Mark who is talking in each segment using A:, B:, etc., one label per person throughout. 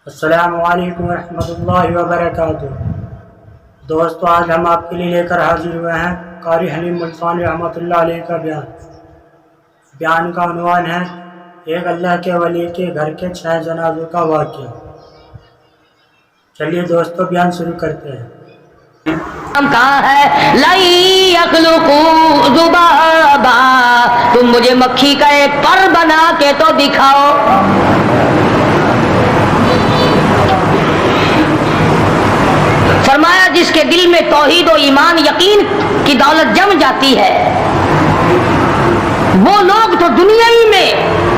A: السلام علیکم ورحمۃ اللہ وبرکاتہ۔ دوستو، آج ہم آپ کے لیے لے کر حاضر ہوئے ہیں قاری حلیم ملتانی رحمۃ اللہ علیہ کا بیان کا عنوان ہے ایک اللہ کے ولی کے گھر کے 6 جنازوں کا واقعہ۔ چلیے دوستو، بیان شروع کرتے ہیں۔
B: کہاں ہے لائی یخلقو ذبابا، تم مجھے مکھی کا ایک پر بنا کے تو دکھاؤ۔ فرمایا جس کے دل میں توحید و ایمان یقین کی دولت جم جاتی ہے، وہ لوگ تو دنیا ہی میں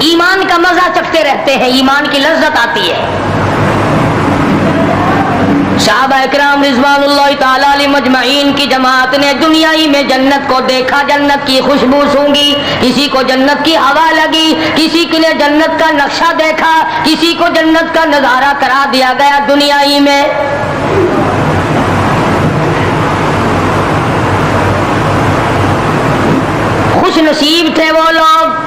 B: ایمان کا مزہ چکھتے رہتے ہیں، ایمان کی لذت آتی ہے۔ صحابہ اکرام رضوان اللہ تعالی علیہ مجمعین کی جماعت نے دنیا ہی میں جنت کو دیکھا، جنت کی خوشبو سونگھی، کسی کو جنت کی ہوا لگی، کسی کے لیے جنت کا نقشہ دیکھا، کسی کو جنت کا نظارہ کرا دیا گیا دنیا ہی میں۔ خوش نصیب تھے وہ لوگ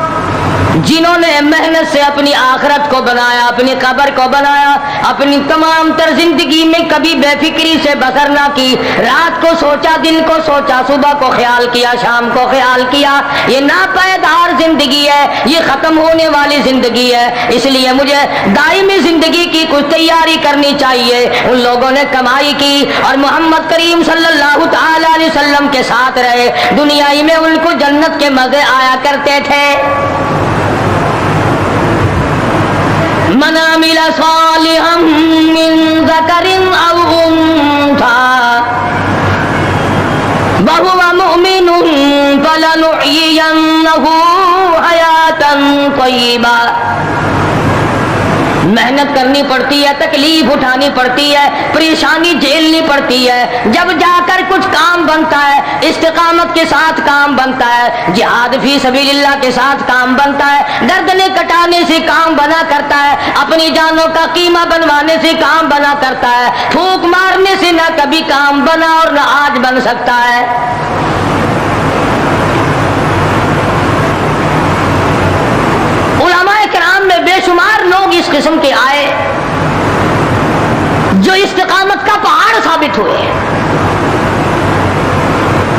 B: جنہوں نے محنت سے اپنی آخرت کو بنایا، اپنی قبر کو بنایا، اپنی تمام تر زندگی میں کبھی بے فکری سے بسر نہ کی، رات کو سوچا، دن کو سوچا، صبح کو خیال کیا، شام کو خیال کیا۔ یہ ناپائیدار زندگی ہے، یہ ختم ہونے والی زندگی ہے، اس لیے مجھے دائمی زندگی کی کچھ تیاری کرنی چاہیے۔ ان لوگوں نے کمائی کی اور محمد کریم صلی اللہ تعالی علیہ وسلم کے ساتھ رہے، دنیا ہی میں ان کو جنت کے مزے آیا کرتے تھے۔ من عمل صالحا من ذکر او انثى وهو مؤمن فلنحيينه حیاتا طیبا۔ محنت کرنی پڑتی ہے، تکلیف اٹھانی پڑتی ہے، پریشانی جھیلنی پڑتی ہے، جب جا کر کچھ کام بنتا ہے، استقامت کے ساتھ کام بنتا ہے، جہاد فی سبیل اللہ کے ساتھ کام بنتا ہے، گردنیں کٹانے سے کام بنا کرتا ہے، اپنی جانوں کا قیمہ بنوانے سے کام بنا کرتا ہے، پھونک مارنے سے نہ کبھی کام بنا اور نہ آج بن سکتا ہے۔ علماء کرام میں بے شمار لوگ اس قسم کے آئے جو استقامت کا پہاڑ ثابت ہوئے۔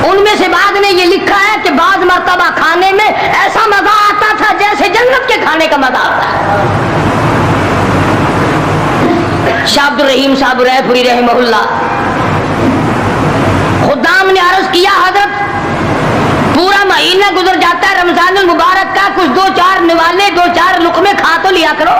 B: ان میں سے بعد نے یہ لکھا ہے کہ بعض مرتبہ کھانے میں ایسا مزہ آتا تھا جیسے جنت کے کھانے کا مزہ آتا ہے۔ شاہ عبد الرحیم صاحب رائے پوری رحمہ اللہ خدام نے عرض کیا، حضرت پورا مہینہ گزر جاتا ہے رمضان المبارک کا، کچھ 2-4 نوالے 2-4 لقمے کھا تو لیا کرو۔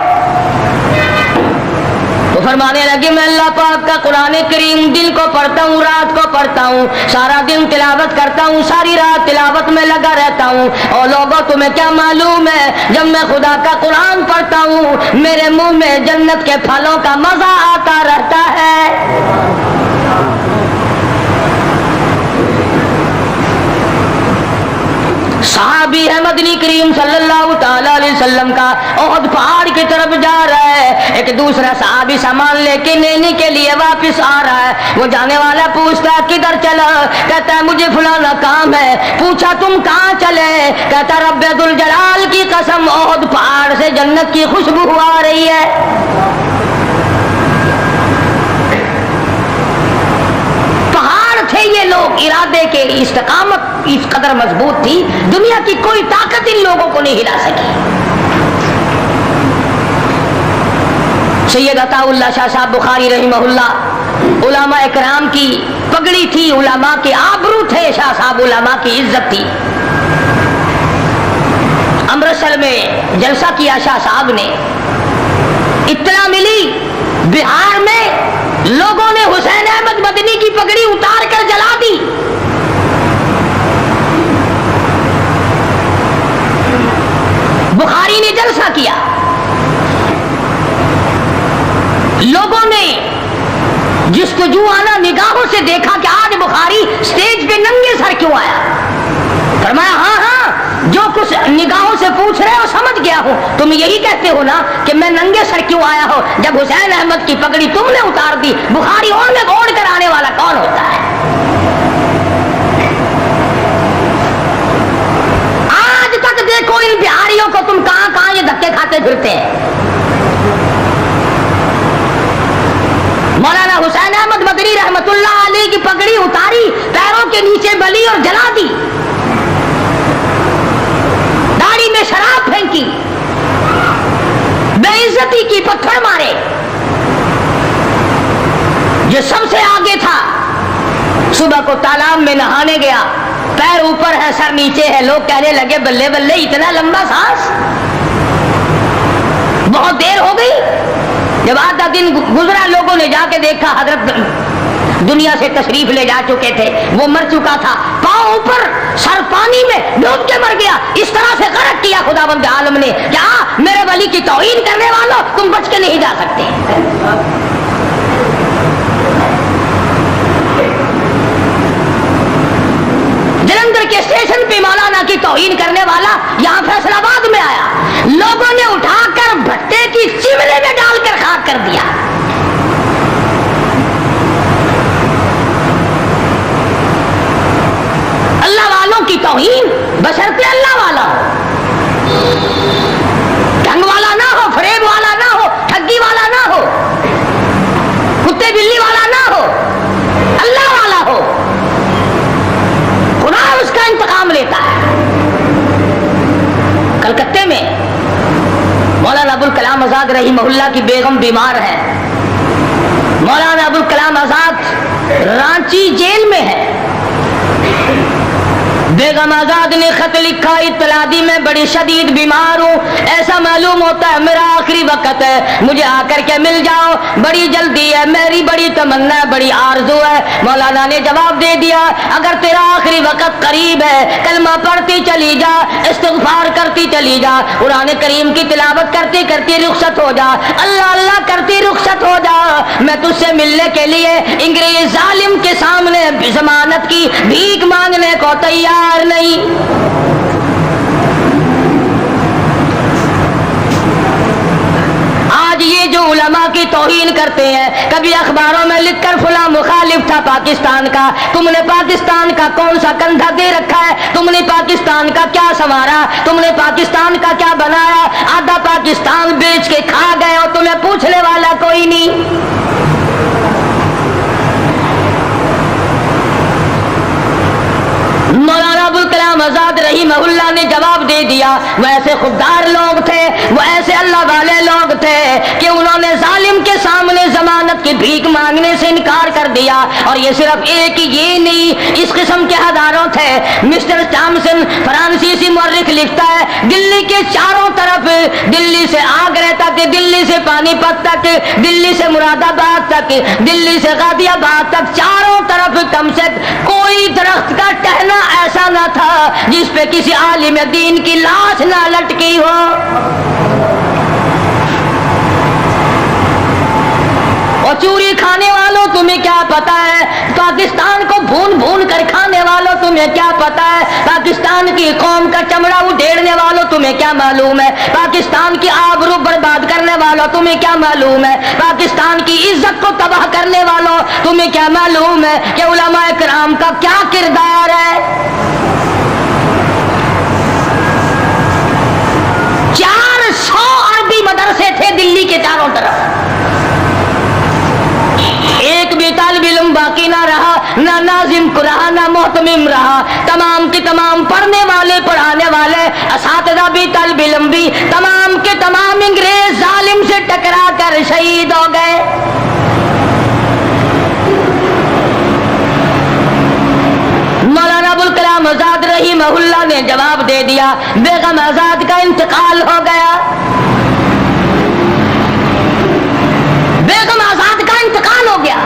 B: تو فرمانے لگے، میں اللہ پاک کا قرآن کریم دن کو پڑھتا ہوں، رات کو پڑھتا ہوں، سارا دن تلاوت کرتا ہوں، ساری رات تلاوت میں لگا رہتا ہوں، اور لوگوں تمہیں کیا معلوم ہے، جب میں خدا کا قرآن پڑھتا ہوں میرے منہ میں جنت کے پھلوں کا مزہ آتا رہتا ہے۔ صحابی ہے مدنی کریم صلی اللہ تعالی علیہ وسلم کا، احد پہاڑ کی طرف جا رہا ہے، ایک دوسرا صحابی سامان لے کے لینے کے لیے واپس آ رہا ہے، وہ جانے والا پوچھتا کدھر چلا، کہتا ہے مجھے فلانا کام ہے، پوچھا تم کہاں چلے، کہتا رب ذوالجلال کی قسم احد پہاڑ سے جنت کی خوشبو آ رہی ہے۔ یہ لوگ ارادے کے استقامت اس قدر مضبوط تھی، دنیا کی کوئی طاقت ان لوگوں کو نہیں ہلا سکی۔ سید عطا اللہ شاہ صاحب بخاری رحمہ اللہ علماء اکرام کی پگڑی تھی، علماء کے آبرو تھے، شاہ صاحب علماء کی عزت تھی۔ امرتسر میں جلسہ کیا شاہ صاحب نے، اطلاع ملی بہار میں لوگوں نے حسین احمد مدنی کی پگڑی اتار کر جلا دی۔ بخاری نے جلسہ کیا، لوگوں نے جستجوانہ نگاہوں سے دیکھا کہ آج بخاری سٹیج پہ ننگے سر کیوں آیا۔ فرمایا ہاں جو کچھ نگاہوں سے پوچھ رہے ہو سمجھ گیا ہوں، تم یہی کہتے ہو نا کہ میں ننگے سر کیوں آیا ہو، جب حسین احمد کی پگڑی تم نے اتار دی، بخاری اوڑھ کر آنے والا کون ہوتا ہے؟ آج تک دیکھو ان بہاریوں کو تم کہاں کہاں یہ دھکے کھاتے پھرتے ہیں۔ مولانا حسین احمد مدنی رحمت اللہ علیہ کی پگڑی اتاری، پیروں کے نیچے بلی اور جلا دی، داڑھی میں شراب پھینکی، بے عزتی کی، پتھر مارے۔ جو سب سے آگے تھا صبح کو تالاب میں نہانے گیا، پیر اوپر ہے سر نیچے ہے، لوگ کہنے لگے بلے بلے اتنا لمبا سانس، بہت دیر ہو گئی۔ جب آدھا دن گزرا، لوگوں نے جا کے دیکھا حضرت دنیا سے تشریف لے جا چکے تھے، وہ مر چکا تھا، پاؤں اوپر سر پانی میں ڈوب کے مر گیا۔ اس طرح سے غرق کیا خداوند عالم نے کہ میرے ولی کی توہین کرنے والوں تم بچ کے نہیں جا سکتے۔ جلندھر کے اسٹیشن پہ مولانا کی توہین کرنے والا یہاں فیصل آباد میں آیا، لوگوں نے اٹھا کر بھٹے کی چمنے میں ڈال کر خاک کر دیا۔ اللہ والوں کی توہین بشرطے اللہ والا ہو، ڈھنگ والا نہ ہو، فریب والا نہ ہو، ٹھگی والا نہ ہو، کتے بلی والا نہ ہو، اللہ والا ہو، خدا اس کا انتقام لیتا ہے۔ کلکتے میں مولانا ابوالکلام آزاد رحمہ اللہ کی بیگم بیمار ہے، مولانا ابوالکلام آزاد رانچی جیل میں ہے۔ بیگم آزاد نے خط لکھا، اطلاع دی میں بڑی شدید بیمار ہوں، ایسا معلوم ہوتا ہے میرا آخری وقت ہے، مجھے آ کر کے مل جاؤ، بڑی جلدی ہے، میری بڑی تمنا ہے، بڑی آرزو ہے۔ مولانا نے جواب دے دیا اگر تیرا آخری وقت قریب ہے کلمہ پڑھتی چلی جا، استغفار کرتی چلی جا، قرآن کریم کی تلاوت کرتی کرتی رخصت ہو جا، اللہ اللہ کرتی رخصت ہو جا، میں تجھ سے ملنے کے لیے انگریز ظالم کے سامنے ضمانت کی بھیک مانگنے کو تیار نہیں۔ آج یہ جو علماء کی توہین کرتے ہیں، کبھی اخباروں میں لکھ کر فلاں مخالف تھا پاکستان کا، تم نے پاکستان کا کون سا کندھا دے رکھا ہے، تم نے پاکستان کا کیا سنوارا، تم نے پاکستان کا کیا بنایا، آدھا پاکستان بیچ کے کھا گئے اور تمہیں پوچھنے والا کوئی نہیں۔ مولانا ابوالکلام آزاد رحمہ اللہ نے جواب دے دیا، وہ ایسے خوددار لوگ تھے، وہ ایسے اللہ والے لوگ تھے کہ انہوں نے ظالم کے سامنے ضمانت کی بھیک مانگنے سے انکار کر دیا۔ اور یہ صرف ایک ہی یہ نہیں، اس قسم کے ہزاروں تھے۔ مسٹر ٹامسن فرانسیسی مورخ لکھتا ہے دلی کے چاروں طرف، دلی سے آگرہ تک، دلی سے پانی پت تک، دلی سے مراد آباد تک، دلی سے غازی آباد تک، چاروں طرف کم سے کوئی درخت کا ٹہنا ایسا نہ تھا جس پہ کسی عالم دین کی لاش نہ لٹکی ہو۔ اور چوری کھانے والوں تمہیں کیا پتا ہے، پاکستان کو بھون بھون کر کھانے والوں تمہیں کیا پتا ہے، پاکستان کی قوم کا چمڑا اڈھیڑنے والوں تمہیں کیا معلوم ہے، پاکستان کی آبرو برباد کرنے والوں تمہیں کیا معلوم ہے، پاکستان کی عزت کو تباہ کرنے والوں تمہیں کیا معلوم ہے کہ علماء کرام کا کیا کردار ہے۔ 400 عربی مدرسے تھے دلی کے چاروں طرف، ایک بھی طالب علم باقی نہ رہا، نہ ناظم رہا، نہ محتمم رہا، تمام کے تمام پڑھنے والے پڑھانے والے اساتذہ بھی طالب علم بھی تمام کے تمام انگریز ظالم سے ٹکرا کر شہید ہو گئے۔ مولانا ابوالکلام آزاد رحمہ اللہ نے جواب دے دیا، بیگم آزاد کا انتقال ہو گیا، بیگم آزاد کا انتقال ہو گیا۔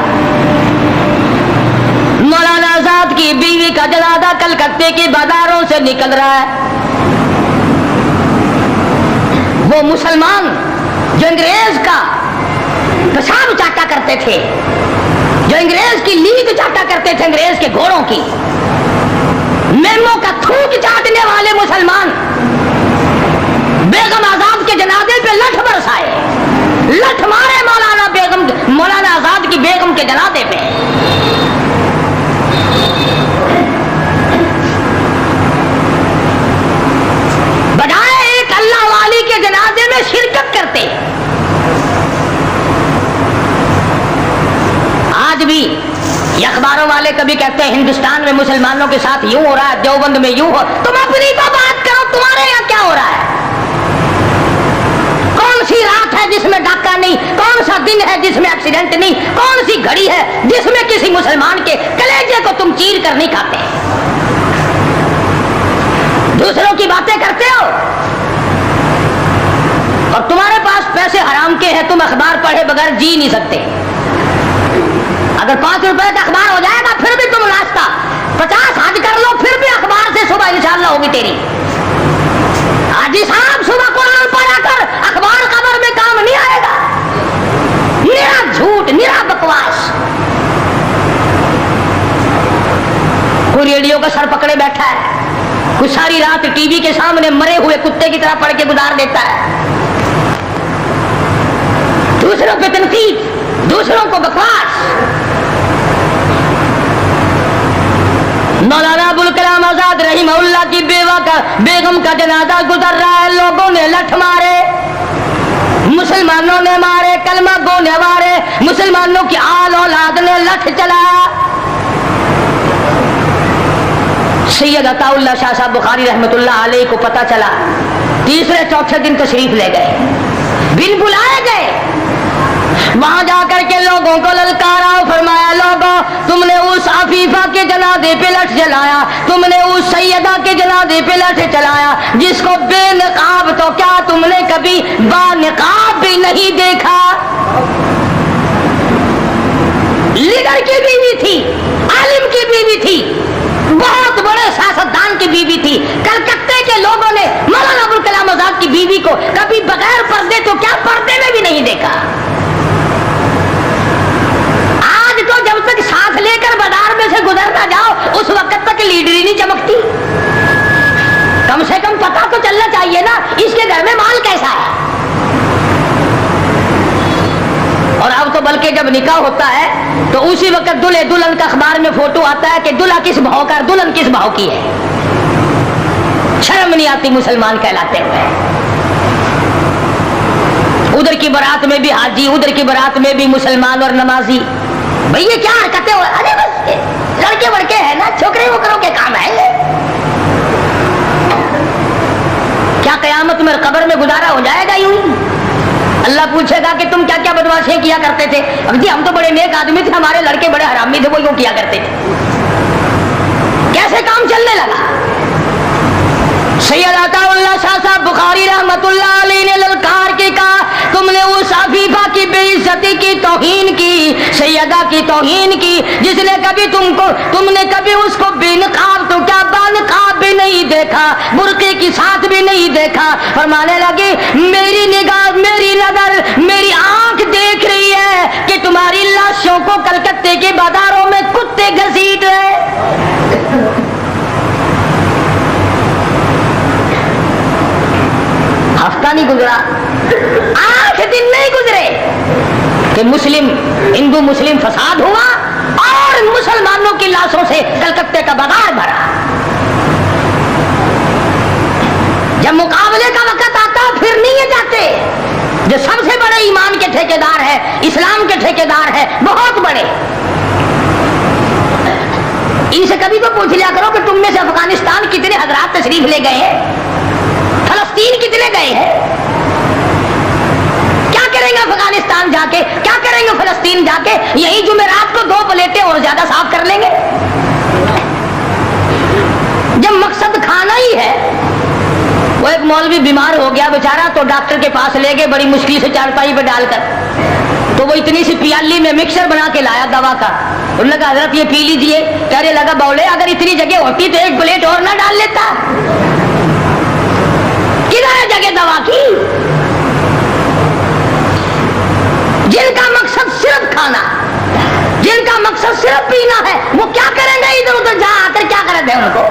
B: مولانا آزاد کی بیوی کا جنازہ کلکتے کی بازاروں سے نکل رہا ہے۔ وہ مسلمان جو انگریز کا پیشاب چاٹا کرتے تھے، جو انگریز کی لیگ چاٹا کرتے تھے، انگریز کے گھوڑوں کی میموں کا تھوک چاٹنے والے مسلمان بیگم آزاد کے جنازے پہ لٹھ برسائے، لٹھ مارے مولانا آزاد کی بیگم کے جنازے پہ۔ بجائے ایک اللہ والی کے جنازے میں شرکت کرتے، بھی یہ اخباروں والے کبھی کہتے ہیں ہندوستان میں مسلمانوں کے ساتھ یوں ہو رہا ہے، دیوبند میں یوں ہو، تم اپنی تو بات کرو، تمہارے یہاں کیا ہو رہا ہے؟ کون سی رات ہے جس میں ڈاکہ نہیں؟ کون سا دن ہے جس میں ایکسیڈنٹ نہیں؟ کون سی گھڑی ہے جس میں کسی مسلمان کے کلیجے کو تم چیر کر نہیں کھاتے؟ دوسروں کی باتیں کرتے ہو اور تمہارے پاس پیسے حرام کے ہیں، تم اخبار پڑھے بغیر جی نہیں سکتے۔ اگر 5 روپے کا اخبار ہو جائے گا پھر بھی تم ناشتہ 50 حج کر لو، پھر بھی اخبار سے صبح انشاءاللہ ہوگی تیری۔ حاجی صاحب صبح قرآن پڑھا کر، اخبار خبر میں کام نہیں آئے گا، نرا جھوٹ، نرا بکواس۔ کوئی ریڈیو کا سر پکڑے بیٹھا ہے، کوئی ساری رات ٹی وی کے سامنے مرے ہوئے کتے کی طرح پڑھ کے گزار دیتا ہے، دوسروں پہ تنقید، دوسروں کو بکواس۔ مولانا ابوالکلام آزاد رحمہ اللہ کی بیگم کا جنازہ گزر رہا ہے، لوگوں نے لٹھ مارے، مسلمانوں نے مارے، کلمہ گو نے مارے، مسلمانوں کی آل اولاد نے لٹھ چلایا۔ سید عطا اللہ شاہ صاحب بخاری رحمۃ اللہ علیہ کو پتہ چلا، تیسرے چوتھے دن تشریف لے گئے، بن بلائے گئے، وہاں جا کر کے لوگوں کو للکارا، فرمایا لوگوں تم نے اس عفیفہ کے جنازے پہ لٹھ جلایا، تم نے اس سیدہ کے جنازے پہ لٹھ چلایا جس کو بے نقاب تو کیا تم نے کبھی با نقاب بھی نہیں دیکھا۔ لیڈر کی بیوی تھی، عالم کی بیوی تھی، بہت بڑے سیاستدان کی بیوی تھی، کلکتے کے لوگوں نے مولانا ابوالکلام آزاد کی بیوی کو کبھی بغیر پردے تو کیا پردے میں بھی نہیں دیکھا۔ آج تو جب تک ساتھ لے کر بازار میں سے گزر نہ جاؤ اس وقت تک لیڈری نہیں چمکتی، کم سے کم پتہ تو چلنا چاہیے نا اس کے گھر میں مال کیسا ہے۔ اور اب تو بلکہ جب نکاح ہوتا ہے تو اسی وقت دلہے دلہن کا اخبار میں فوٹو آتا ہے کہ دلہا کس بہو کا دلہن کس بہو کی ہے، شرم نہیں آتی مسلمان کہلاتے ہوئے۔ ادھر کی بارات میں بھی حاجی، ادھر کی بارات میں بھی مسلمان اور نمازی، بھئی یہ کیا حرکتیں ہو؟ ارے بس لڑکے وڑکے ہیں نا، چھوکرے وکروں کے کام ہے یہ۔ کیا قیامت میں قبر میں گزارا ہو جائے گا یوں ہی؟ اللہ پوچھے گا کہ تم کیا کیا بدماشیاں کیا کرتے تھے؟ جی ہم تو بڑے نیک آدمی تھے، ہمارے لڑکے بڑے حرامی تھے، وہ یوں کیا کرتے تھے۔ کیسے کام چلنے لگا؟ سید عطا اللہ شاہ صاحب بخاری رحمت اللہ علیہ نے للکار کے کہا تم نے اس عفیفہ کی بے عزتی کی، توہین کی، سیدہ کی توہین کی، جس نے کبھی تم نے کبھی اس کو بے نقاب تو کیا با نقاب بھی نہیں دیکھا، برقعے کی ساتھ بھی نہیں دیکھا۔ فرمانے لگے میری نگاہ، میری نظر، میری آنکھ دیکھ رہی ہے کہ تمہاری لاشوں کو کلکتے کے بازاروں میں کتے گھسیٹ رہے۔ ہفتہ نہیں گزرا، 8 دن نہیں گزرے کہ ہندو مسلم فساد ہوا اور مسلمانوں کی لاشوں سے کلکتے کا بازار بھرا۔ جب مقابلے کا وقت آتا پھر نہیں یہ جاتے، جو سب سے بڑے ایمان کے ٹھیکیدار ہے، اسلام کے ٹھیکیدار ہے، بہت بڑے، ان سے کبھی تو پوچھ لیا کرو کہ تم میں سے افغانستان کتنے حضرات تشریف لے گئے ہیں، فلسطین کتنے گئے ہیں، کیا کریں گے افغانستان جا کے، کیا کریں گے فلسطین جا کے؟ یہی جمعرات کو 2 پلیٹیں اور زیادہ صاف کر لیں گے۔ جب مقصد کھانا ہی ہے، وہ ایک مولوی بیمار ہو گیا بیچارہ، تو ڈاکٹر کے پاس لے گئے بڑی مشکل سے چارپائی پہ ڈال کر، تو وہ اتنی سی پیالی میں مکسر بنا کے لایا دوا کا، انہوں نے کہا حضرت یہ پی لیجئے، کہنے لگا بولے اگر اتنی جگہ ہوتی تو 1 پلیٹ اور نہ ڈال لیتا، کدھر ہے جگہ دوا کی؟ جن کا مقصد صرف کھانا، جن کا مقصد صرف پینا ہے، وہ کیا کریں گے ادھر ادھر جا آ کر، کیا کریں گے ان کو؟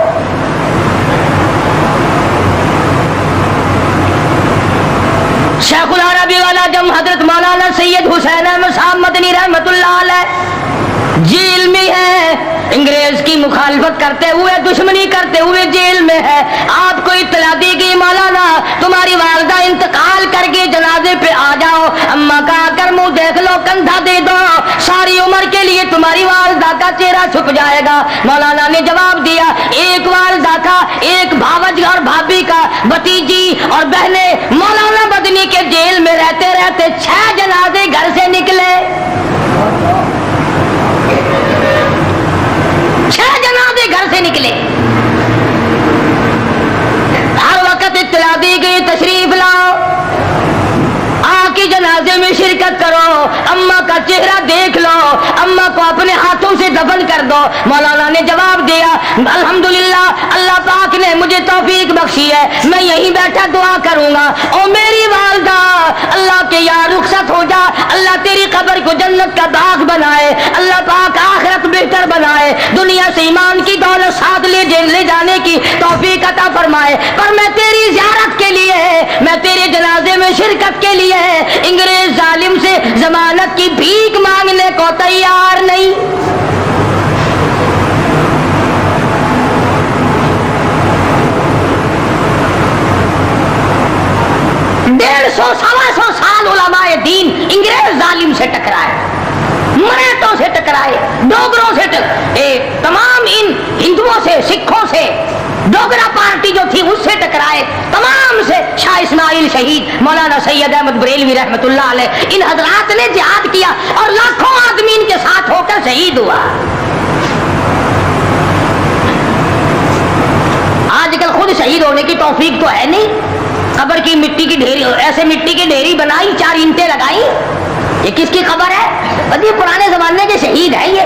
B: شیخ العربی والا جم حضرت مولانا سید حسین احمد صاحب مدنی رحمت اللہ علیہ جیل میں ہے، انگریز کی مخالفت کرتے ہوئے، دشمنی کرتے ہوئے جیل میں ہے۔ آپ کو اطلاع دی گئی مولانا تمہاری والدہ انتقال کر کے جنازے پہ آ جاؤ، اماں کا آ کر منہ دیکھ لو، کندھا دے دو، ساری عمر کے لیے تمہاری والدہ کا چہرہ چھپ جائے گا؟ مولانا نے جواب دیا ایک والدہ کا، ایک بھاوج اور بھابھی کا، بھتیجی اور بہنیں مولانا مدنی کے جیل میں رہتے رہتے 6 جنازے گھر سے نکلے، 6 جنازے گھر سے نکلے۔ ہر وقت اطلاع دی گئی تشریف لاؤ، آ کے جنازے میں شرکت کرو، اماں کا چہرہ دیکھ لو، اماں کو اپنے ہاتھوں سے دفن کر دو۔ مولانا نے جواب دیا الحمدللہ اللہ پاک نے مجھے توفیق بخشی ہے، میں یہیں بیٹھا دعا کروں گا۔ او میری والدہ، اللہ کے یار رخصت ہو جا، اللہ تیری قبر کو جنت کا باغ بنائے، اللہ پاک آخرت بہتر بنائے، دنیا سے ایمان کی دولت ساتھ لے جانے کی توفیق عطا فرمائے۔ پر میں تیری زیارت کے لیے، میں تیرے جنازے میں شرکت کے لیے انگریز ظالم سے ضمانت کی بھیک مانگنے کو تیار نہیں۔ 150-125 سال علماء دین انگریز ظالم سے ٹکرائے، مراٹھوں سے ٹکرائے، ڈوگروں سے تمام ان ہندوؤں سے، سکھوں سے، ڈوگرا پارٹی جو تھی اس سے ٹکرائے، تمام سے، شاہ اسماعیل شہید، مولانا سید احمد بریلوی رحمت اللہ علیہ، ان حضرات نے جہاد کیا اور لاکھوں آدمی ان کے ساتھ ہو کر شہید ہوا۔ آج کل خود شہید ہونے کی توفیق تو ہے نہیں، قبر کی مٹی کی ڈھیری، ایسے مٹی کی ڈھیری بنائی، 4 اینٹیں لگائی، یہ کس کی قبر ہے؟ یہ پرانے زمانے کے شہید ہے، یہ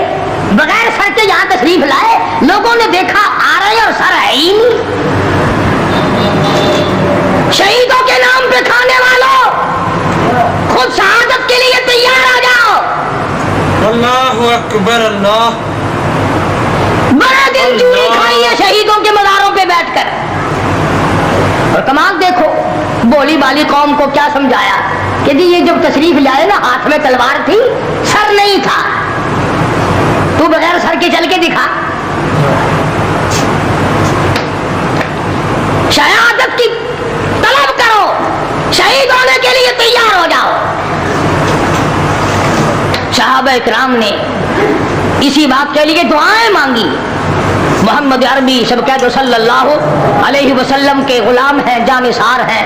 B: بغیر سر کے یہاں تشریف لائے، لوگوں نے دیکھا آ رہے اور سر ہے ہی نہیں۔ شہیدوں کے نام پہ کھانے والوں، خود شہادت کے لیے تیار آ جاؤ۔
C: اللہ اکبر، اللہ
B: بڑا دن چوری کھائی ہے شہیدوں کے مزاروں پہ بیٹھ کر۔ اور کمال دیکھو، بولی بالی قوم کو کیا سمجھایا کہ جی یہ جب تشریف لائے نا، ہاتھ میں تلوار تھی، سر نہیں تھا، تو بغیر سر کے چل کے دکھا۔ شہادت کی طلب کرو، شہید ہونے کے لیے تیار ہو جاؤ۔ صحابہ اکرام نے اسی بات کے لیے دعائیں مانگی۔ محمد عربی سب کہہ دو صلی اللہ علیہ وسلم کے غلام ہیں، جانثار ہیں،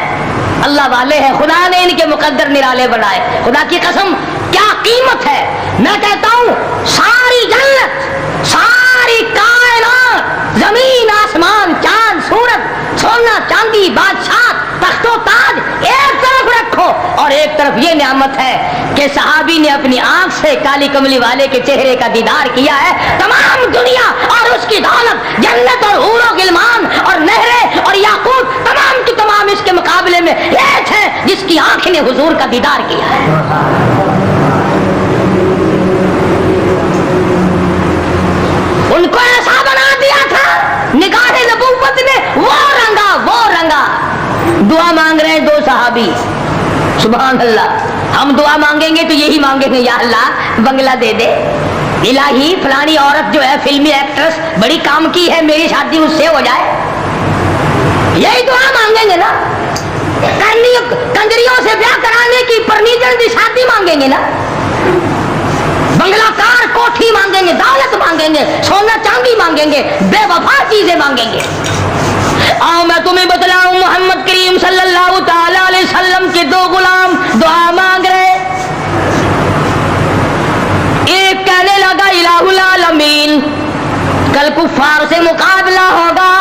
B: اللہ والے ہیں، خدا نے ان کے مقدر نرالے بنائے۔ خدا کی قسم کیا قیمت ہے، میں کہتا ہوں ساری جنت، ساری کائنات، زمین آسمان، چاند سورج، سونا چاندی، بادشاہ، تخت و تاج ایک طرف رکھو، اور ایک طرف یہ نعمت ہے کہ صحابی نے اپنی آنکھ سے کالی کملی والے کے چہرے کا دیدار کیا ہے۔ تمام دنیا اور اس کی دولت، جنت اور حور و غلمان اور نہریں اور یاقوت، تمام کی تمام اس کے مقابلے میں ایک ہے جس کی آنکھ نے حضور کا دیدار کیا ہے۔ ان کو ایسا بنا دیا تھا، نگاہ نبوت نے وہ رنگا۔ دعا مانگ رہے ہیں 2 صحابی، سبحان اللہ۔ ہم دعا مانگیں گے تو یہی مانگیں گے، یا اللہ بنگلہ دے دے، الہی فلانی عورت جو ہے فلمی ایکٹریس بڑی کام کی ہے، میری شادی اس سے ہو جائے، یہی دعا مانگیں گے نا۔ کنجریوں سے بیاہ کرانے کی پرنیجن کی شادی مانگیں گے نا، بنگلہ کار کوٹھی مانگیں گے، دولت مانگیں گے، سونا چاندی مانگیں گے، بے وفا چیزیں مانگیں گے۔ آؤ میں تمہیں بتلاؤں، محمد کریم صلی اللہ تعالی علیہ وسلم کے 2 غلام دعا مانگ رہے۔ ایک کہنے لگا الہ العالمین، کل کفار سے مقابلہ ہوگا،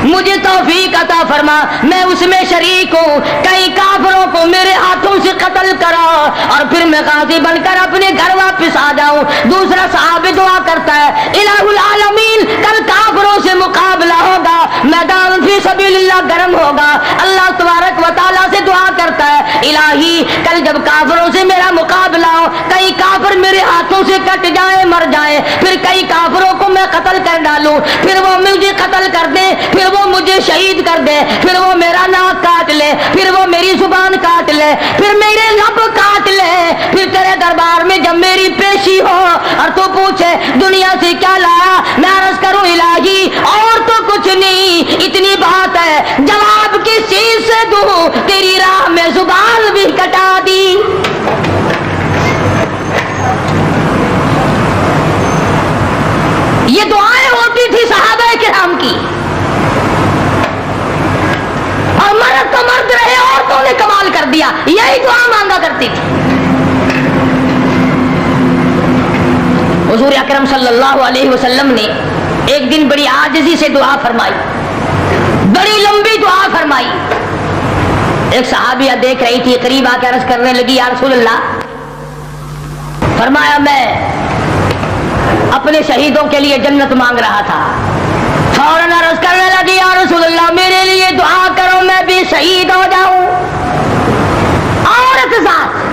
B: مجھے توفیق عطا فرما، میں اس میں شریک ہوں، کئی کافروں کو میرے ہاتھوں سے قتل کرا اور پھر میں غازی بن کر اپنے گھر واپس آ جاؤں۔ دوسرا صحابی دعا کرتا ہے الہ العالمین، کل کافروں سے مقابلہ ہوگا، میدان فی سبیل اللہ گرم ہوگا۔ اللہ تبارک و تعالیٰ سے دعا کرتا ہے الہی کل جب کافروں سے میرا مقابلہ ہو، کئی کافر میرے ہاتھوں سے کٹ جائیں، مر جائیں، پھر کئی کافروں کو میں قتل کر ڈالوں، پھر وہ مجھے قتل کر دیں، پھر وہ مجھے شہید کر دے، پھر وہ میرا ناک کاٹ لے، پھر وہ میری زبان کاٹ لے، پھر میرے لب کاٹ لے، پھر تیرے دربار میں جب میری پیشی ہو اور تو پوچھے دنیا سے کیا لایا، میں عرض کروں الہی اور تو کچھ نہیں، اتنی بات ہے، جواب کس چیز سے دوں، تیری راہ میں زبان بھی کٹا دی۔ دیا، یہی دعا مانگا کرتی تھی۔ حضور اکرم صلی اللہ علیہ وسلم نے ایک دن بڑی عاجزی سے دعا فرمائی، بڑی لمبی دعا فرمائی۔ ایک صحابیہ دیکھ رہی تھی، قریب آ کے عرض کرنے لگی یا رسول اللہ، فرمایا میں اپنے شہیدوں کے لیے جنت مانگ رہا تھا۔ فوراً عرض کرنے لگی یا رسول اللہ میرے لیے دعا کرو میں بھی شہید ہو جاؤں۔ عورت ذات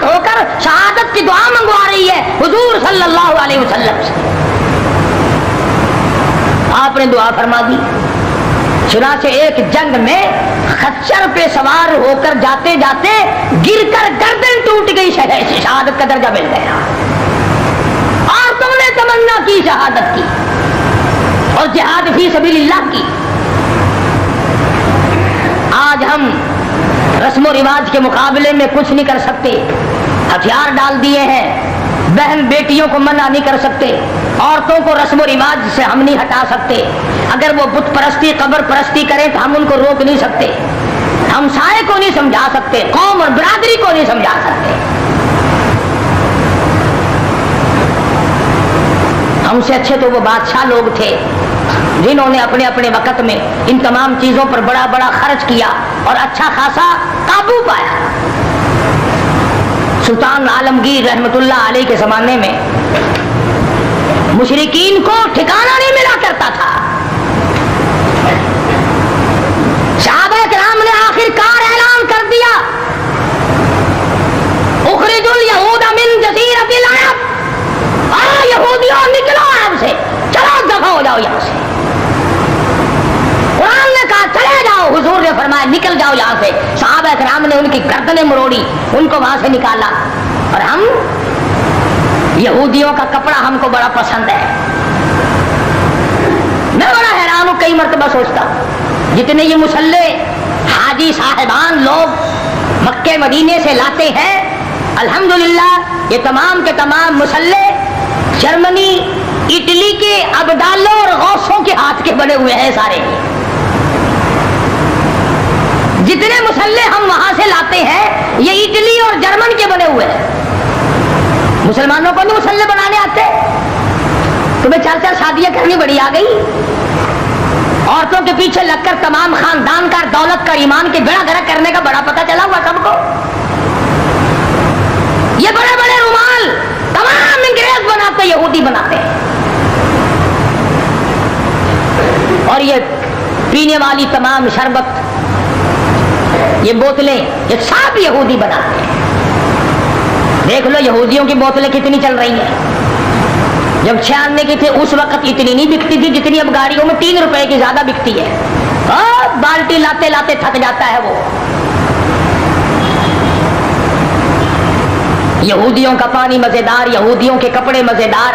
B: ہو کر شہادت کی دعا منگوا رہی ہے حضور صلی اللہ علیہ وسلم سے۔ آپ نے دعا فرما دی۔ چنانچہ ایک جنگ میں خچر پہ سوار ہو کر جاتے جاتے گر کر گردن ٹوٹ گئی، شہادت کا درجہ مل گیا۔ اور تم نے تمنا کی شہادت کی اور جہاد فی سبیل اللہ کی۔ آج ہم رسم و رواج کے مقابلے میں کچھ نہیں کر سکتے، ہتھیار ڈال دیے ہیں، بہن بیٹیوں کو منع نہیں کر سکتے، عورتوں کو رسم و رواج سے ہم نہیں ہٹا سکتے۔ اگر وہ بت پرستی قبر پرستی کریں تو ہم ان کو روک نہیں سکتے، ہم سائے کو نہیں سمجھا سکتے، قوم اور برادری کو نہیں سمجھا سکتے۔ ہم سے اچھے تو وہ بادشاہ لوگ تھے جنہوں نے اپنے اپنے وقت میں ان تمام چیزوں پر بڑا بڑا خرچ کیا اور اچھا خاصا قابو پایا۔ سلطان عالمگیر رحمت اللہ علیہ کے زمانے میں مشرکین کو ٹھکانہ نہیں ملا کرتا تھا۔ صحابہ کرام نے آخر کار اعلان کر دیا اخرجوا اليہود من جزیرۃ العرب، یہودیوں نکلو عرب سے، چلو دفع ہو جاؤ یہاں سے۔ قرآن نے کہا چلے جاؤ، حضور نے فرمایا نکل جاؤ یہاں سے۔ صحابہ کرام نے ان کی گردنیں مروڑی، ان کو وہاں سے نکالا۔ اور ہم یہودیوں کا کپڑا ہم کو بڑا پسند ہے۔ میں بڑا حیران ہوں، کئی مرتبہ سوچتا ہوں جتنے یہ مسلح حاجی صاحبان لوگ مکے مدینے سے لاتے ہیں، الحمدللہ یہ تمام کے تمام مسلح جرمنی اٹلی کے ابدالوں اور غوثوں کے ہاتھ کے بنے ہوئے ہیں سارے۔ جتنے مسلح ہم وہاں سے لاتے ہیں یہ اٹلی اور جرمن کے بنے ہوئے ہیں۔ مسلمانوں کو نہیں مسلح بنانے آتے؟ تمہیں چار چار شادیاں کرنی بڑی آ گئی، عورتوں کے پیچھے لگ کر تمام خاندان کا دولت کا ایمان کے بیڑا گرک کرنے کا بڑا پتہ چلا ہوا سب کو۔ یہ بڑے بڑے رومال تمام انگریز بناتے، یہودی بناتے ہیں، اور یہ پینے والی تمام شربت، یہ بوتلیں، یہ سب یہودی بناتے ہیں۔ دیکھ لو یہودیوں کی بوتلیں کتنی چل رہی ہیں۔ جب 96 کی تھی اس وقت اتنی نہیں بکتی تھی جتنی اب گاڑیوں میں 3 روپے کی زیادہ بکتی ہے۔ بالٹی لاتے لاتے تھک جاتا ہے وہ۔ یہودیوں کا پانی مزیدار، یہودیوں کے کپڑے مزیدار،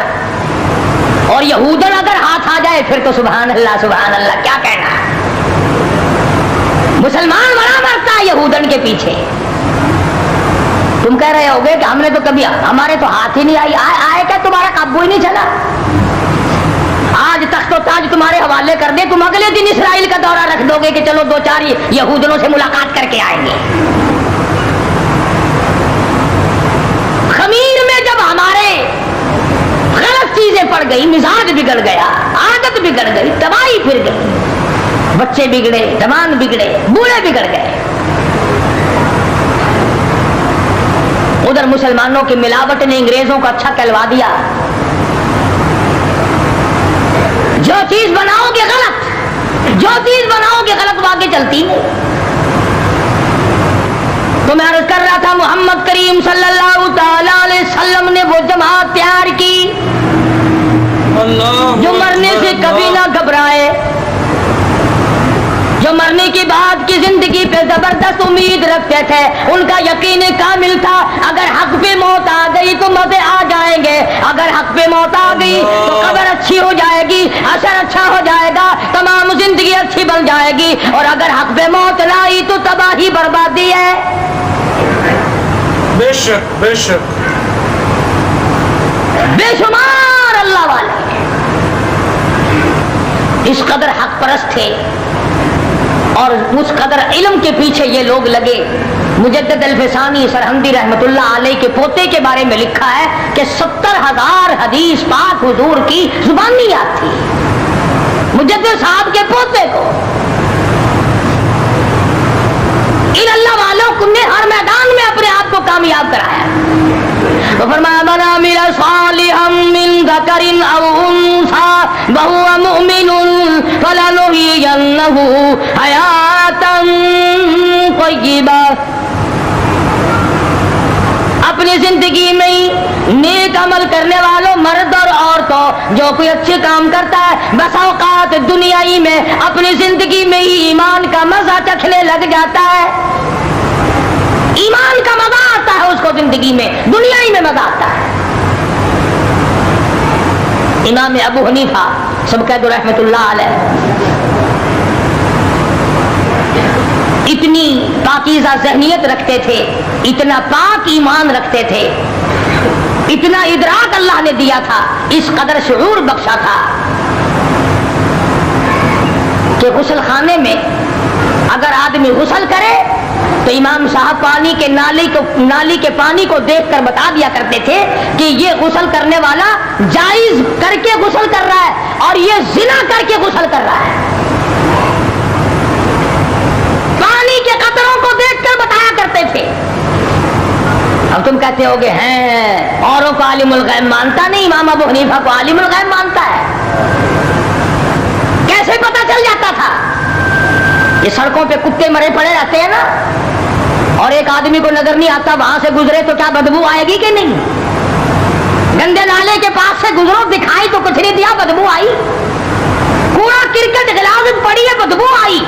B: اور یہودن اگر ہاتھ آ جائے پھر تو سبحان اللہ کیا کہنا۔ مسلمان بڑا مرتا ہے یہودن کے پیچھے۔ تم کہہ رہے ہوگے کہ ہم نے تو کبھی، ہمارے تو ہاتھ ہی نہیں آئے کیا تمہارا قابو ہی نہیں چلا؟ آج تخت و تاج تمہارے حوالے کر دے، تم اگلے دن اسرائیل کا دورہ رکھ دو گے کہ چلو 2-4 یہودنوں سے ملاقات کر کے آئیں گے۔ خمیر میں جب ہمارے غلط چیزیں پڑ گئی، مزاج بگڑ گیا، عادت بگڑ گئی، تباہی پھر گئی، بچے بگڑے، جوان بگڑے، بوڑھے بگڑ گئے۔ ادھر مسلمانوں کی ملاوٹ نے انگریزوں کو اچھا کہلوا دیا۔ جو چیز بناؤ گے غلط وہ آگے چلتی نہیں۔ تو میں عرض کر رہا تھا محمد کریم صلی اللہ تعالی علیہ وسلم نے وہ جماعت تیار کی جو مرنے سے کبھی نہ گھبرائے، جو مرنے کے بعد کی زندگی پہ زبردست امید رکھتے تھے، ان کا یقین کامل تھا اگر حق پہ موت آ گئی تو مزے آ جائیں گے، اگر حق پہ موت آ گئی تو قبر اچھی ہو جائے گی، اثر اچھا ہو جائے گا، تمام زندگی اچھی بن جائے گی، اور اگر حق پہ موت نہ آئی تو تباہی بربادی ہے۔
C: بے شک بے شک،
B: بے شمار اللہ والے اس قدر حق پرست تھے اور اس قدر علم کے پیچھے یہ لوگ لگے. مجدد الفسانی سرہندی رحمت اللہ علیہ کے پوتے کے بارے میں لکھا ہے کہ 70,000 حدیث پاک حضور کی زبانی یاد تھی مجدد صاحب کے پوتے کو. ان اللہ والوں نے ہر میدان میں اپنے آپ کو کامیاب کرایا. تو فرمایا من عمل صالحا من ذکر او انثى وهو مؤمن فلنحيينه حیاتا طیبہ. اپنی زندگی میں نیک عمل کرنے والوں مرد اور عورتوں جو کوئی اچھے کام کرتا ہے بس اوقات دنیائی میں اپنی زندگی میں ہی ایمان کا مزہ چکھنے لگ جاتا ہے. ایمان کا مزہ آتا ہے اس کو زندگی میں, دنیائی میں مزہ آتا ہے. امام ابو حنیفہ سب کہہ دو رحمت اللہ علیہ اتنی پاکیزہ ذہنیت رکھتے تھے, اتنا پاک ایمان رکھتے تھے, اتنا ادراک اللہ نے دیا تھا, اس قدر شعور بخشا تھا کہ غسل خانے میں اگر آدمی غسل کرے تو امام صاحب پانی کے نالی کے پانی کو دیکھ کر بتا دیا کرتے تھے کہ یہ غسل کرنے والا جائز کر کے غسل کر رہا ہے اور یہ زنا کر کے غسل کر رہا ہے. پانی کے قطروں کو دیکھ کر بتایا کرتے تھے. اب تم کہتے ہو گے ہیں اوروں کو عالم الغیب مانتا نہیں, امام ابو حنیفہ کو عالم الغیب مانتا ہے. کیسے پتہ چل جاتا تھا؟ یہ سڑکوں پہ کتے مرے پڑے رہتے ہیں نا, اور ایک آدمی کو نظر نہیں آتا وہاں سے گزرے تو کیا بدبو آئے گی کہ نہیں؟ گندے نالے کے پاس سے گزرو, دکھائی تو کچھ نہیں دیا, بدبو آئی. کوڑا کرکٹ غلاظت پڑی ہے, بدبو آئی.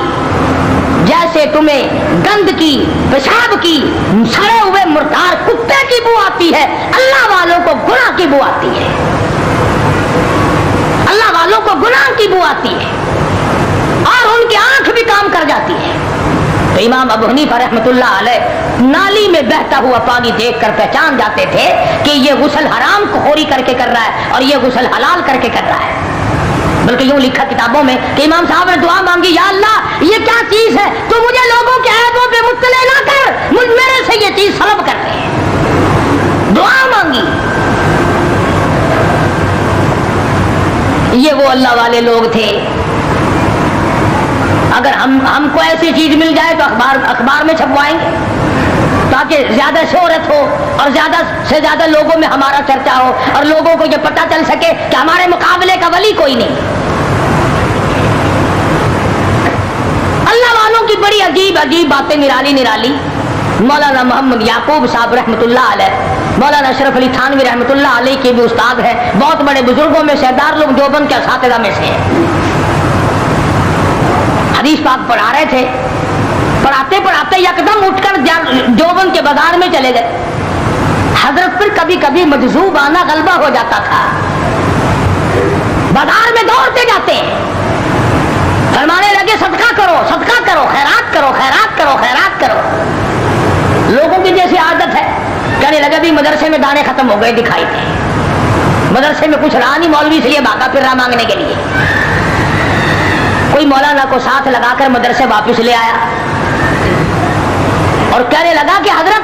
B: جیسے تمہیں گند کی, پیشاب کی, سڑے ہوئے مردار کتے کی بو آتی ہے, اللہ والوں کو گناہ کی بو آتی ہے. اللہ والوں کو گناہ کی بو آتی ہے اور ان کی آنکھ بھی کام کر جاتی ہے. تو امام ابو حنیفہ رحمت اللہ علیہ نالی میں بہتا ہوا پانی دیکھ کر پہچان جاتے تھے کہ یہ غسل حرام کو خوری کر کے کر رہا ہے اور یہ غسل حلال کر کے کر رہا ہے. بلکہ یوں لکھا کتابوں میں کہ امام صاحب نے دعا مانگی, یا اللہ یہ کیا چیز ہے, تو مجھے لوگوں کے عیبوں پہ مطلع نہ کر, مجھ میرے سے یہ چیز سلب کر دے. دعا مانگی. یہ وہ اللہ والے لوگ تھے. اگر ہم کو ایسی چیز مل جائے تو اخبار میں چھپوائیں گے تاکہ زیادہ شہرت ہو اور زیادہ سے زیادہ لوگوں میں ہمارا چرچا ہو اور لوگوں کو یہ پتہ چل سکے کہ ہمارے مقابلے کا ولی کوئی نہیں. اللہ والوں کی بڑی عجیب عجیب باتیں نرالی. مولانا محمد یعقوب صاحب رحمۃ اللہ علیہ, مولانا اشرف علی تھانوی رحمۃ اللہ علیہ کے بھی استاد ہیں, بہت بڑے بزرگوں میں سے, دارالعلوم دیوبند کے اساتذہ میں سے ہیں. حدیث پاک پڑھا رہے تھے, پڑھاتے پڑھاتے یکدم اٹھ کر دیوبند کے بازار میں چلے گئے. حضرت پر کبھی کبھی مجذوب آنا غلبہ ہو جاتا تھا, بازار میں دوڑتے جاتے ہیں, فرمانے لگے صدقہ کرو, صدقہ کرو, خیرات کرو, خیرات کرو, خیرات کرو. لوگوں کی جیسی عادت ہے, کہنے لگا بھی مدرسے میں دانے ختم ہو گئے دکھائی دے, مدرسے میں کچھ رہا نہیں, مولوی سے یہ بھاگا پھر رہا مانگنے کے لیے. کوئی مولانا کو ساتھ لگا کر مدرسے واپس لے آیا اور کہنے لگا کہ حضرت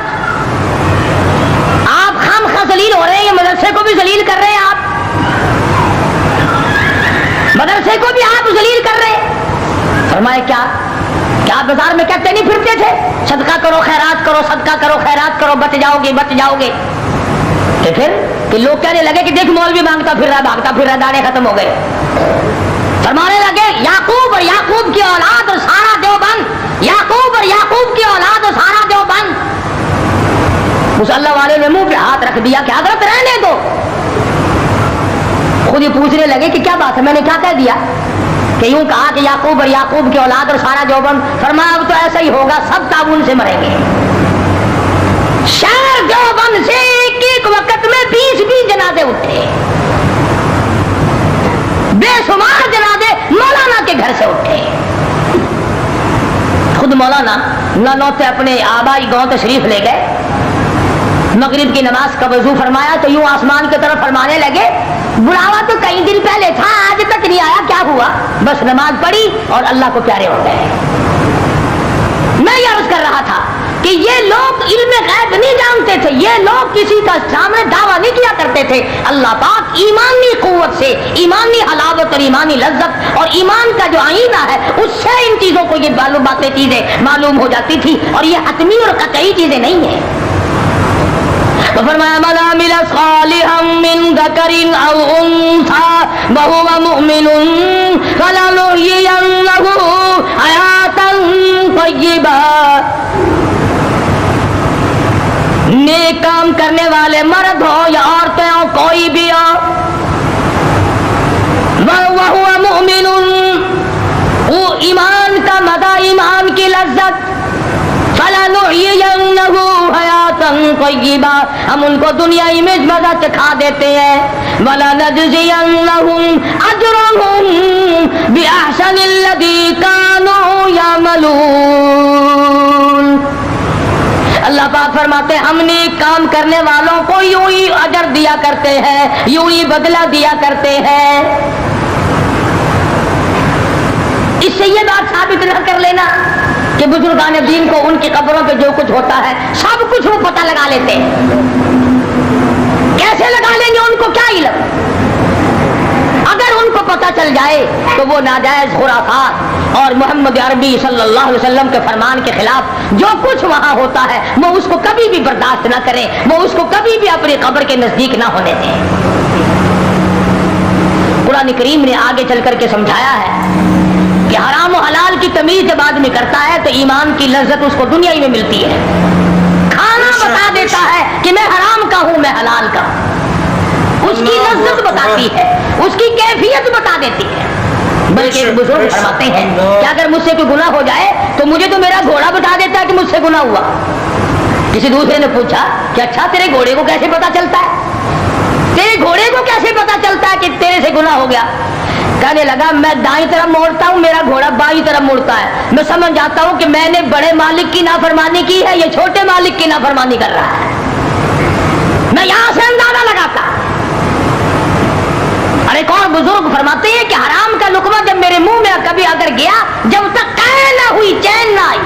B: آپ خامخواہ ذلیل ہو رہے ہیں, یہ مدرسے کو بھی ذلیل کر رہے ہیں, آپ مدرسے کو بھی آپ ذلیل کر رہے ہیں. فرمایا کیا بازار میں کہتے نہیں پھرتے تھے صدقہ کرو, خیرات کرو, صدقہ کرو, خیرات کرو, بچ جاؤ گے, بچ جاؤ گے. کہ پھر کہ لوگ کہنے لگے کہ دیکھ مولوی مانگتا پھر رہا, بھاگتا پھر رہا, دانے ختم ہو گئے. فرمانے لگے یعقوب اور یعقوب کی اولاد اور سارا دیوبند, یعقوب اور یعقوب کی اولاد اور سارا دیوبند. اس اللہ والے نے منہ پہ ہاتھ رکھ دیا کہ حضرت رہنے دو. خود ہی پوچھنے لگے کہ کیا بات ہے, میں نے کیا کہہ دیا, کہ یوں کہا کہ یعقوب اور یعقوب کی اولاد اور سارا دیوبند. فرمایا اب تو ایسا ہی ہوگا, سب تعاون سے مریں گے. شہر دیوبند سے ایک وقت میں 20 جنازے اٹھے, بے شمار جنازے مولانا کے گھر سے اٹھے. خود مولانا نانوتے اپنے آبائی گاؤں تشریف لے گئے, مغرب کی نماز کا وضو فرمایا تو یوں آسمان کی طرف فرمانے لگے بڑھاوا تو کئی دن پہلے تھا, آج تک نہیں آیا, کیا ہوا؟ بس نماز پڑھی اور اللہ کو پیارے ہو گئے. میں یہ عرض کر رہا تھا کہ یہ لوگ علم غیب نہیں جانتے تھے، یہ لوگ کسی کا سامنے دعویٰ نہیں کیا کرتے تھے. اللہ پاک ایمانی قوت سے، ایمانی حلاوت اور ایمانی لذت اور ایمان کا جو آئینہ ہے اس سے ان چیزوں کو یہ باتیں چیزیں معلوم ہو جاتی تھی، اور یہ حتمی اور قطعی چیزیں نہیں ہیں. تو فرمایا من عمل صالحا من ذکر او انثى وهو مؤمن فلنحيينه حیاتا طیبا. نیک کام کرنے والے مرد ہو یا عورتیں ہو، کوئی بھی ہو، وهو مؤمن، وہ ایمان کا مزہ، ایمان کی لذت، فَلَنُحْيِيَنَّهُ حَيَاةً طَيِّبَةً، ہم ان کو دنیائی میں مزہ چکھا دیتے ہیں. وَلَنَجْزِيَنَّهُمْ أَجْرَهُمْ بِأَحْسَنِ الَّذِي كَانُوا يَعْمَلُونَ. اللہ پاک فرماتے ہیں ہم نیک کام کرنے والوں کو یوں ہی اجر دیا کرتے ہیں، یوں ہی بدلہ دیا کرتے ہیں. اس سے یہ بات ثابت نہ کر لینا کہ بزرگان دین کو ان کی قبروں پہ جو کچھ ہوتا ہے سب کچھ وہ پتہ لگا لیتے ہیں. کیسے لگا لیں گے؟ ان کو کیا علم؟ اگر ان کو پتہ چل جائے تو وہ ناجائز خرافات اور محمد عربی صلی اللہ علیہ وسلم کے فرمان کے خلاف جو کچھ وہاں ہوتا ہے وہ اس کو کبھی بھی برداشت نہ کریں، وہ اس کو کبھی بھی اپنی قبر کے نزدیک نہ ہونے دیں. قرآن کریم نے آگے چل کر کے سمجھایا ہے کہ حرام و حلال کی تمیز جب آدمی کرتا ہے تو ایمان کی لذت اس کو دنیا ہی میں ملتی ہے. کھانا بتا دیتا ہے کہ میں حرام کا ہوں، میں حلال کا ہوں. اس کی لذت بتاتی ہے، اس کی کیفیت بتا دیتی ہے. بلکہ ایک بزرگ فرماتے ہیں کہ اگر مجھ سے کوئی گناہ ہو جائے تو مجھے تو میرا گھوڑا بتا دیتا ہے کہ مجھ سے گناہ ہوا. کسی دوسرے نے پوچھا کہ اچھا تیرے گھوڑے کو کیسے پتا چلتا ہے؟ تیرے گھوڑے کو کیسے پتا چلتا ہے کہ تیرے سے گناہ ہو گیا؟ کہنے لگا میں دائیں طرف موڑتا ہوں، میرا گھوڑا بائیں طرف مڑتا ہے. میں سمجھ جاتا ہوں کہ میں نے بڑے مالک کی نافرمانی کی ہے، یہ چھوٹے مالک کی نافرمانی کر رہا ہے. میں یہاں سے اندازہ لگاتا. اور ایک اور بزرگ فرماتے ہیں کہ حرام کا لقمہ جب میرے منہ میں کبھی اگر گیا، جب تک قید نہ ہوئی، چین نہ آئی.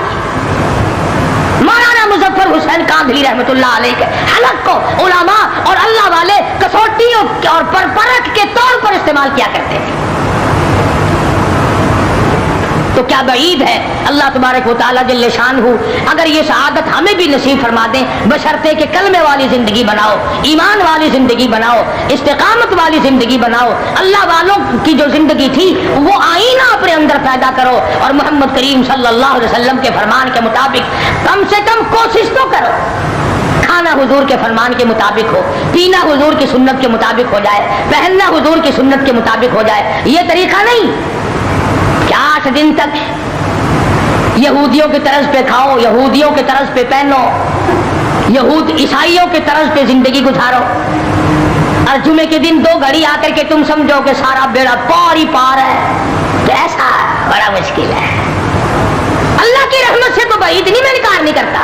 B: مولانا مظفر حسین کاندھلی رحمۃ اللہ علیہ کے حلق کو علماء اور اللہ والے کسوٹیوں اور پرکھ کے طور پر استعمال کیا کرتے تھے. تو کیا بعید ہے اللہ تبارک و تعالیٰ جل شانہ اگر یہ سعادت ہمیں بھی نصیب فرما دیں، بشرطے کہ کلمے والی زندگی بناؤ، ایمان والی زندگی بناؤ، استقامت والی زندگی بناؤ، اللہ والوں کی جو زندگی تھی وہ آئینہ اپنے اندر پیدا کرو، اور محمد کریم صلی اللہ علیہ وسلم کے فرمان کے مطابق کم سے کم کوشش تو کرو. کھانا حضور کے فرمان کے مطابق ہو، پینا حضور کی سنت کے مطابق ہو جائے، پہننا حضور کی سنت کے مطابق ہو جائے. یہ طریقہ نہیں کہ 8 دن تک یہودیوں کی طرز پہ کھاؤ، یہودیوں کی طرز پہ پہنو، یہود عیسائیوں کی طرز پہ زندگی گزارو، اور جمعے کے دن 2 گھڑی آ کر کے تم سمجھو کہ سارا بیڑا پار ہی پار ہے. تو ایسا بڑا مشکل ہے. اللہ کی رحمت سے تو بعید نہیں، میں انکار نہیں کرتا.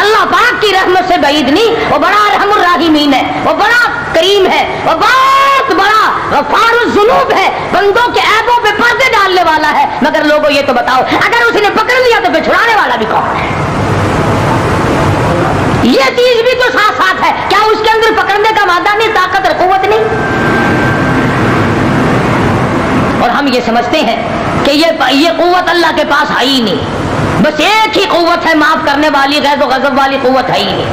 B: اللہ پاک کی رحمت سے بعید نہیں، وہ بڑا ارحم الراحمین ہے، وہ بڑا کریم ہے، وہ بہت بڑا غفار الذنوب ہے، بندوں کے عیبوں پہ پردے ڈالنے والا ہے. مگر لوگوں یہ تو بتاؤ اگر اس نے پکڑ لیا تو پھر چھڑانے والا بھی کون ہے؟ یہ چیز بھی تو ساتھ ساتھ ہے. کیا اس کے اندر پکڑنے کا مادہ نہیں، طاقت اور قوت نہیں؟ اور ہم یہ سمجھتے ہیں کہ یہ قوت اللہ کے پاس ہے ہی نہیں. بس ایک ہی قوت ہے معاف کرنے والی، غیظ و غضب والی قوت ہے ہی نہیں.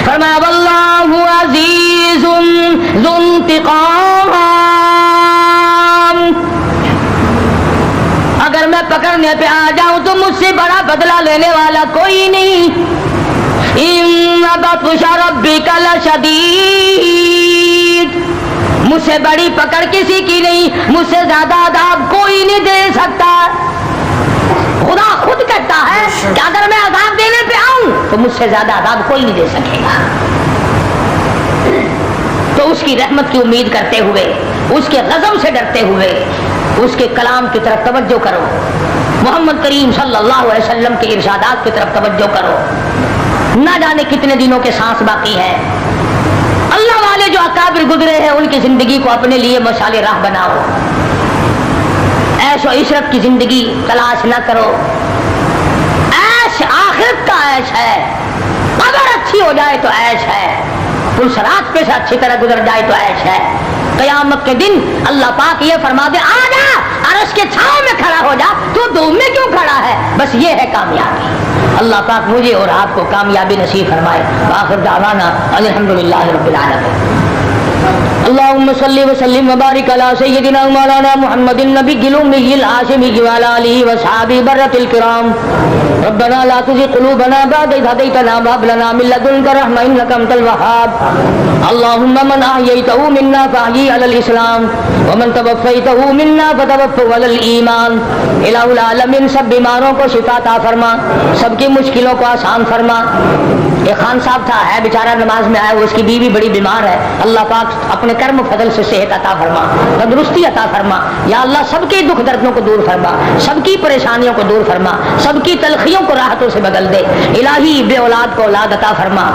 B: فرمایا واللہ عزیز ذو انتقام، اگر میں پکڑنے پہ آ جاؤں تو مجھ سے بڑا بدلہ لینے والا کوئی نہیں. ان بطش ربک لشدید، مجھ سے بڑی پکڑ کسی کی نہیں، مجھ سے زیادہ عذاب کوئی نہیں دے سکتا. خدا خود کہتا ہے کہ اگر میں عذاب دینے پہ آؤں تو مجھ سے زیادہ عذاب کوئی نہیں دے سکے گا. تو اس کی رحمت کی امید کرتے ہوئے، اس کے غضب سے ڈرتے ہوئے اس کے کلام کی طرف توجہ کرو، محمد کریم صلی اللہ علیہ وسلم کے ارشادات کی طرف توجہ کرو. نہ جانے کتنے دنوں کے سانس باقی ہے. اللہ والے جو اکابر گزرے ہیں ان کی زندگی کو اپنے لیے مشعل راہ بناؤ. عیش و عشرت کی زندگی تلاش نہ کرو. عیش ہے, قبر اچھی ہو جائے تو عیش ہے, پلسرات پہ سے اچھی طرح گزر جائے تو عیش ہے. قیامت کے دن اللہ پاک یہ فرما دے آ جا عرش کے چھاؤں میں کھڑا ہو جا, تو دھوپ میں کیوں کھڑا ہے؟ بس یہ ہے کامیابی. اللہ پاک مجھے اور آپ کو کامیابی نصیب فرمائے. آخر دعوانا الحمدللہ رب العالمین. اللهم صل وسلم وبارك على سيدنا مولانا محمد النبي الأمي الهاشمي وعلى آله وصحبه برة الكرام. ربنا لا تزغ قلوبنا بعد إذ هديتنا وهب لنا من لدنك رحمة إنك أنت الوهاب. اللهم من أحييته منا فأحيي على الإسلام ومن توفيته منا فتوفه على الإيمان. الہ العالمین سب بیماروں کو شفا عطا فرما, سب کی مشکلوں کو آسان فرما. ایک خان صاحب تھا, ہے بیچارہ نماز میں آیا, اس کی بیوی بڑی بیمار ہے. اللہ پاک اپنے کرم و فضل سے صحت عطا فرما, تندرستی عطا فرما. یا اللہ سب کے دکھ دردوں کو دور فرما, سب کی پریشانیوں کو دور فرما, سب کی تلخیوں کو راحتوں سے بدل دے. الہی بے اولاد کو اولاد عطا فرما.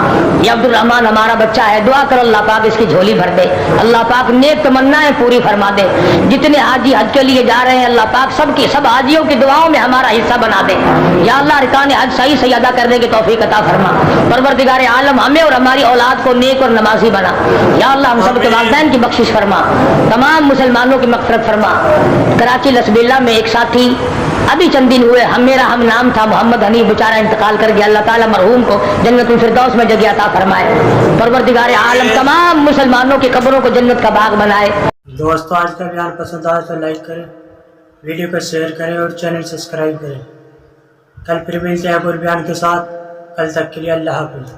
B: یہ عبد الرحمن ہمارا بچہ ہے, دعا کر اللہ پاک اس کی جھولی بھر دے. اللہ پاک نیک تمنائیں پوری فرما دے. جتنے حاجی حج کے لیے جا رہے ہیں اللہ پاک سب کی سب حاجیوں کی دعاؤں میں ہمارا حصہ بنا دے. یا اللہ ارکان حج صحیح صحیح ادا کرنے کی توفیق عطا فرما. پروردگار عالم ہمیں اور ہماری اولاد کو نیک اور نمازی بنا. یا اللہ ہم سب کے والدین کی بخشش فرما, تمام مسلمانوں کی مغفرت فرما. کراچی لسبیلا میں ایک ساتھی ابھی چند دن ہوئے, ہم نام تھا محمد حنیف, بیچارہ انتقال کر گیا. اللہ تعالیٰ مرحوم کو جنت الفردوس میں جگہ عطا فرمائے. پروردگار عالم تمام مسلمانوں کی قبروں کو جنت کا باغ بنائے.
A: دوستو آج کا بیان پسند آئے تو لائک کریں, ویڈیو کو شیئر کریں اور چینل سبسکرائب کریں. کل پھر ملتے ہیں اور بیان کے ساتھ. کل تک کے لیے اللہ حافظ.